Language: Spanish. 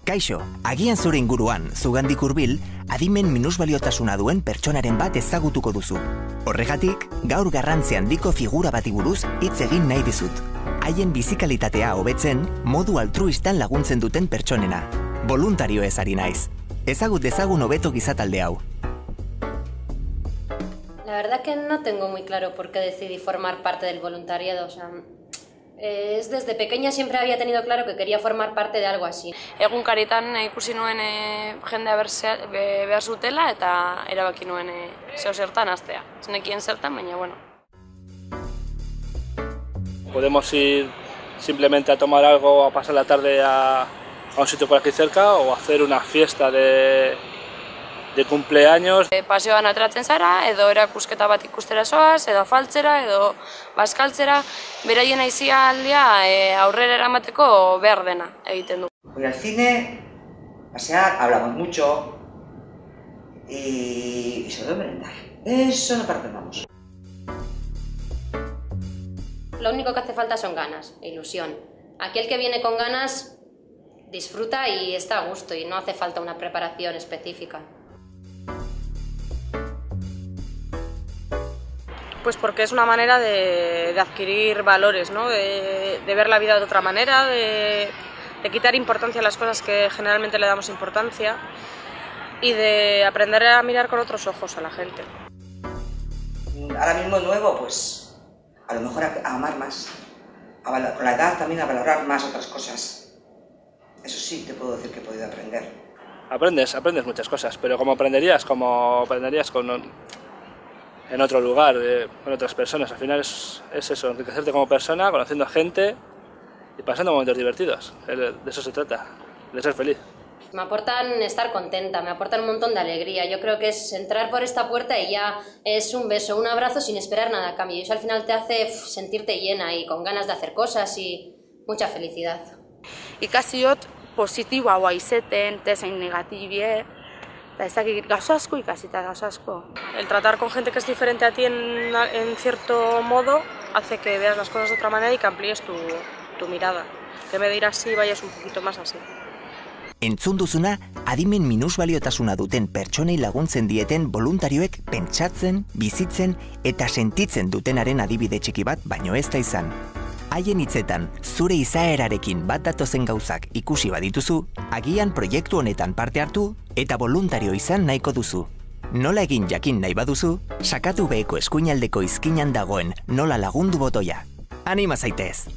Kaixo, agian zure inguruan, zugandik hurbil, adimen minusbaliotasuna duen pertsonaren bat ezagutuko duzu. Horregatik, gaur garrantzi handiko figura bati buruz hitz egin nahi dizut. Haien bizikalitatea hobetzen, modu altruistan laguntzen duten pertsonena. Voluntario ez ari naiz. Ezagut dezagun hobeto gizatalde hau. La verdad que no tengo muy claro por qué decidí formar parte del voluntariado, o sea, desde pequeña siempre había tenido claro que quería formar parte de algo así. Egunkaritan ikusi nuen jendea behar zutela eta erabaki nuen zeo zertan hastea. Zenekien zertan, baina bueno. Podemos ir simplemente a tomar algo, a pasar la tarde a un sitio por aquí cerca o hacer una fiesta de cumpleaños. Paseoan atratzen zara, edo erakusketa bat ikustera zoaz, edo afaltzera, edo bazkaltzera, beraien aizialdia aurrera eramateko behar dena egiten du. Voy al cine, pasear, hablamos mucho y sobre todo merendar. Eso no perdonamos. Lo único que hace falta son ganas, ilusión. Aquel que viene con ganas disfruta y está a gusto y no hace falta una preparación específica. Pues porque es una manera de adquirir valores, ¿no? De ver la vida de otra manera, de quitar importancia a las cosas que generalmente le damos importancia y de aprender a mirar con otros ojos a la gente. Ahora mismo nuevo, pues a lo mejor a amar más, con la edad también a valorar más otras cosas. Eso sí te puedo decir que he podido aprender. Aprendes muchas cosas, pero como aprenderías en otro lugar, con otras personas. Al final es eso, enriquecerte como persona, conociendo a gente y pasando momentos divertidos. De eso se trata, de ser feliz. Me aportan estar contenta, me aportan un montón de alegría. Yo creo que es entrar por esta puerta y ya es un beso, un abrazo sin esperar nada a cambio. Y eso al final te hace sentirte llena y con ganas de hacer cosas y mucha felicidad. Ikasiot positiboa izeten, tezain negatibie, eta ezakit gauza asko ikasita gauza asko. El tratar con gente que es diferente a ti en cierto modo hace que veas las cosas de otra manera y que amplíes tu mirada. Que en vez de ir así, vayas un poquito más así. Entzun duzuna, adimen minusbaliotasuna duten pertsonei laguntzen dieten voluntarioek pentsatzen, bizitzen eta sentitzen dutenaren adibide txiki bat baino ez da izan. Haien hitzetan, zure izaerarekin bat datozen gauzak ikusi badituzu, agian proiektu honetan parte hartu eta voluntario izan nahiko duzu. Nola egin jakin nahi baduzu, sakatu beheko eskuinaldeko izkinan dagoen nola lagundu botoia. Anima zaitez!